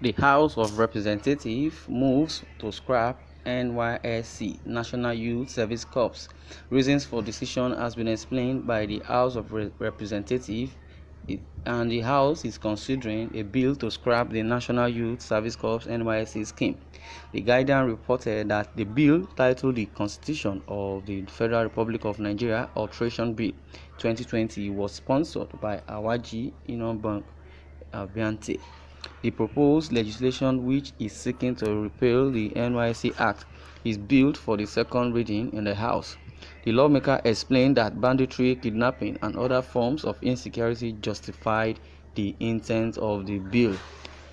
The House of Representatives moves to scrap NYSC National Youth Service Corps. Reasons for decision has been explained by the House of Representatives, and the House is considering a bill to scrap the National Youth Service Corps NYSC scheme. The Guardian reported that the bill, titled the Constitution of the Federal Republic of Nigeria Alteration Bill 2020, was sponsored by Awaji Inobank Abiante. The proposed legislation, which is seeking to repeal the NYSC Act, is billed for the second reading in the House. The lawmaker explained that banditry, kidnapping, and other forms of insecurity justified the intent of the bill.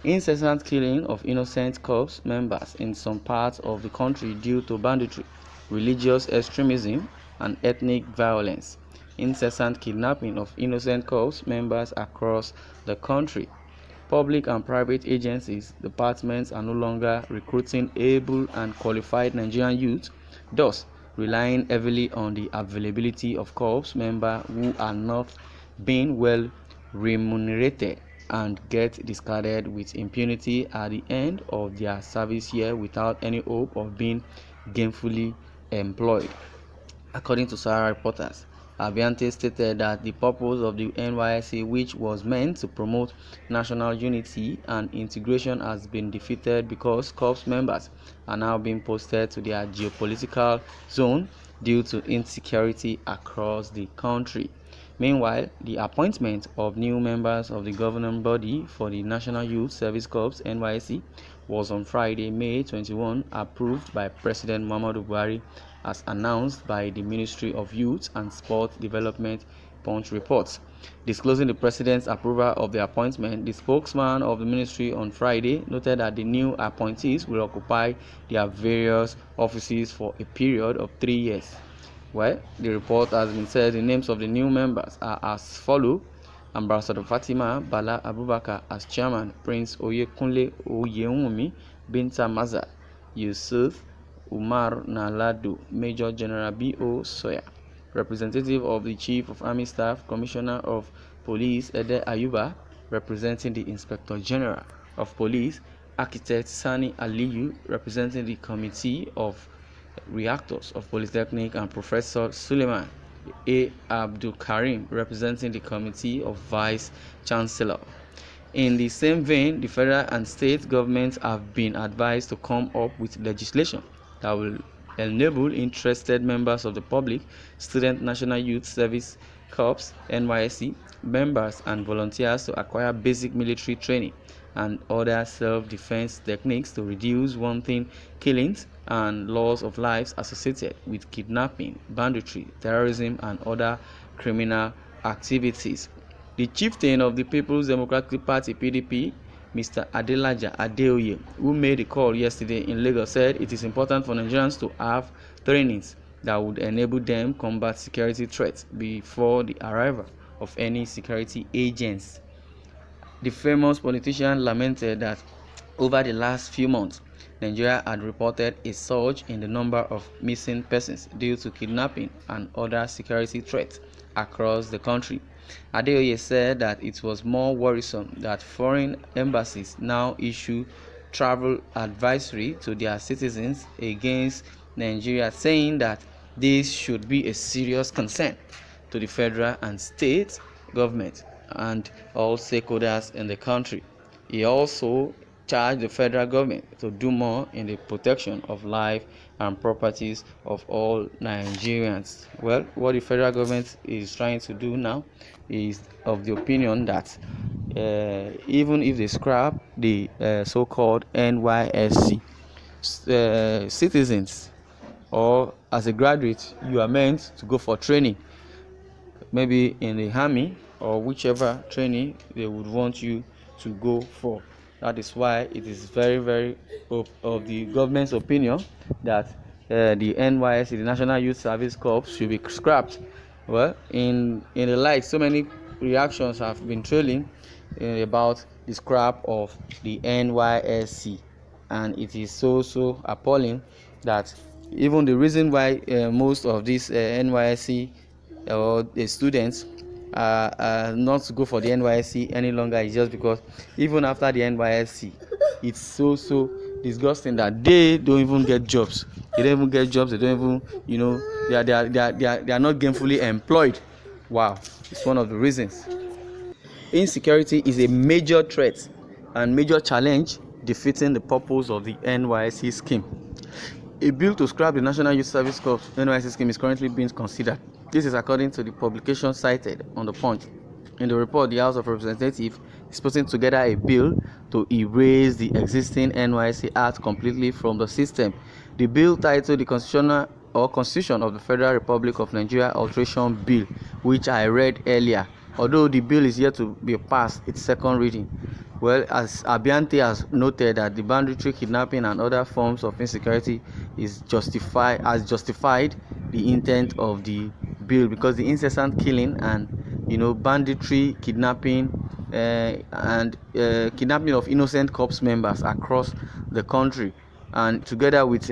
Incessant killing of innocent corps members in some parts of the country due to banditry, religious extremism, and ethnic violence. Incessant kidnapping of innocent corps members across the country. Public and private agencies, departments are no longer recruiting able and qualified Nigerian youth, thus relying heavily on the availability of corps members who are not being well remunerated and get discarded with impunity at the end of their service year without any hope of being gainfully employed. According to Sahara reporters, Abiante stated that the purpose of the NYSC, which was meant to promote national unity and integration, has been defeated because corps members are now being posted to their geopolitical zone due to insecurity across the country. Meanwhile, the appointment of new members of the governing body for the National Youth Service Corps NYSC was on Friday, May 21, approved by President Muhammadu Buhari, as announced by the Ministry of Youth and Sport Development. Punch reports. Disclosing the president's approval of the appointment, the spokesman of the ministry on Friday noted that the new appointees will occupy their various offices for a period of 3 years. Well, the report has been said the names of the new members are as follows: Ambassador Fatima Bala Abubakar as chairman, Prince Oyekunle Oyewumi Binta Maza, Yusuf Umar Nalado, Major General B.O. Soya, representative of the Chief of Army Staff, Commissioner of Police Ede Ayuba, representing the Inspector General of Police, Architect Sani Aliyu, representing the Committee of Reactors of Polytechnic, and Professor Suleiman A. Abdul Karim, representing the Committee of Vice Chancellor. In the same vein, the federal and state governments have been advised to come up with legislation that will enable interested members of the public, Student National Youth Service Corps (NYSC) members and volunteers to acquire basic military training and other self-defense techniques to reduce wanton killings and loss of lives associated with kidnapping, banditry, terrorism, and other criminal activities. The chieftain of the People's Democratic Party (PDP), Mr. Adelaja Adeoye, who made a call yesterday in Lagos, said it is important for Nigerians to have trainings that would enable them combat security threats before the arrival of any security agents. The famous politician lamented that over the last few months, Nigeria had reported a surge in the number of missing persons due to kidnapping and other security threats across the country. Adeoye said that it was more worrisome that foreign embassies now issue travel advisory to their citizens against Nigeria, saying that this should be a serious concern to the federal and state government and all stakeholders in the country. He also charged the federal government to do more in the protection of life and properties of all Nigerians. Well, what the federal government is trying to do now is of the opinion that even if they scrap the so-called NYSC, citizens or as a graduate, you are meant to go for training, maybe in the army or whichever training they would want you to go for. That is why it is very, very of the government's opinion that the NYSC, the National Youth Service Corps, should be scrapped. Well, in the light, so many reactions have been trailing about the scrap of the NYSC, and it is so appalling that even the reason why most of these NYSC or the students not to go for the NYSC any longer is just because even after the NYSC, it's so disgusting that they don't even get jobs. They don't even get jobs. They don't even, they are not gainfully employed. Wow, it's one of the reasons. Insecurity is a major threat and major challenge defeating the purpose of the NYSC scheme. A bill to scrap the National Youth Service Corps NYSC scheme is currently being considered. This is according to the publication cited on the Punch. In the report, the House of Representatives is putting together a bill to erase the existing NYSC Act completely from the system. The bill, titled the Constitution of the Federal Republic of Nigeria Alteration Bill, which I read earlier, although the bill is yet to be passed its second reading. Well, as Abiante has noted that the banditry, kidnapping, and other forms of insecurity has justified the intent of the bill, because the incessant killing and banditry, kidnapping, and kidnapping of innocent corps members across the country, and together with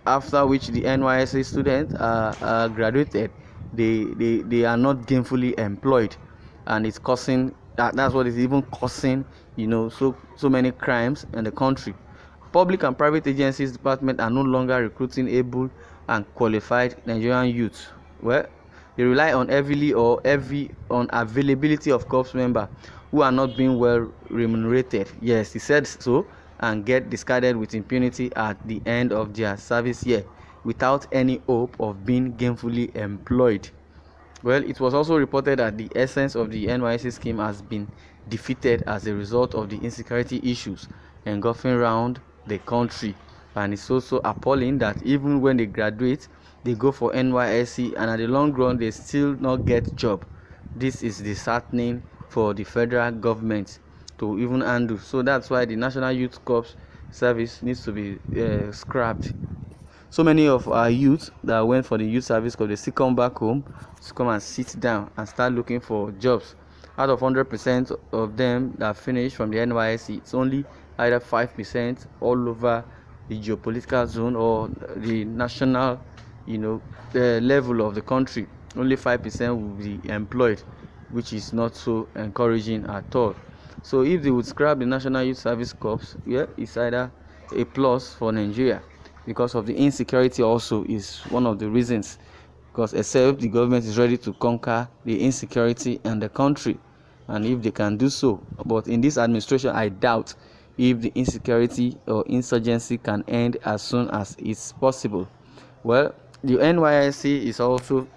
after which the NYSC students are graduated, they are not gainfully employed, and it's causing that's what is even causing so many crimes in the country. Public and private agencies departments are no longer recruiting able and qualified Nigerian youth. Well, they rely on heavy on availability of corps members who are not being well remunerated. Yes, he said so, and get discarded with impunity at the end of their service year without any hope of being gainfully employed. Well, it was also reported that the essence of the NYSC scheme has been defeated as a result of the insecurity issues engulfing around the country, and it's also appalling that even when they graduate, they go for NYSC, and at the long run they still not get job. This is disheartening for the federal government to even handle. So that's why the National Youth Corps service needs to be scrapped. So many of our youth that went for the youth service corps, they still come back home to come and sit down and start looking for jobs. Out of 100% of them that finish from the NYSC, it's only either 5% all over the geopolitical zone or the national the level of the country. Only 5% will be employed, which is not so encouraging at all. So if they would scrap the National Youth Service Corps, it's either a plus for Nigeria, because of the insecurity also is one of the reasons, because except the government is ready to conquer the insecurity in the country, and if they can do so, but in this administration I doubt if the insecurity or insurgency can end as soon as it's possible. Well, the NYSC is also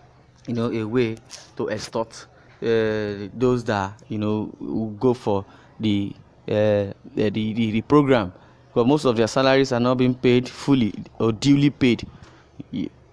a way to extort those that who go for the program, because most of their salaries are not being paid fully or duly paid.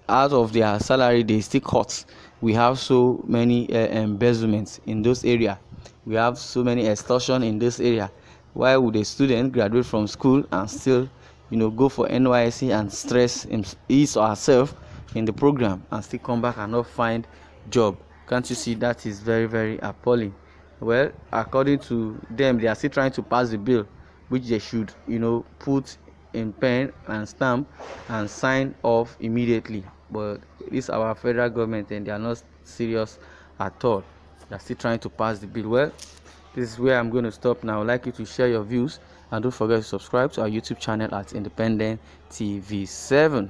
Out of their salary they still cut. We have so many embezzlements in those areas. We have so many extortion in this area. Why would a student graduate from school and still go for NYSC and stress his or herself in the program and still come back and not find job? Can't you see that is very, very appalling? Well, according to them, they are still trying to pass the bill, which they should put in pen and stamp and sign off immediately. But this is our federal government, and they are not serious at all. They are still trying to pass the bill. Well, this is where I'm going to stop now. I'd like you to share your views, and don't forget to subscribe to our YouTube channel at Independent TV 7.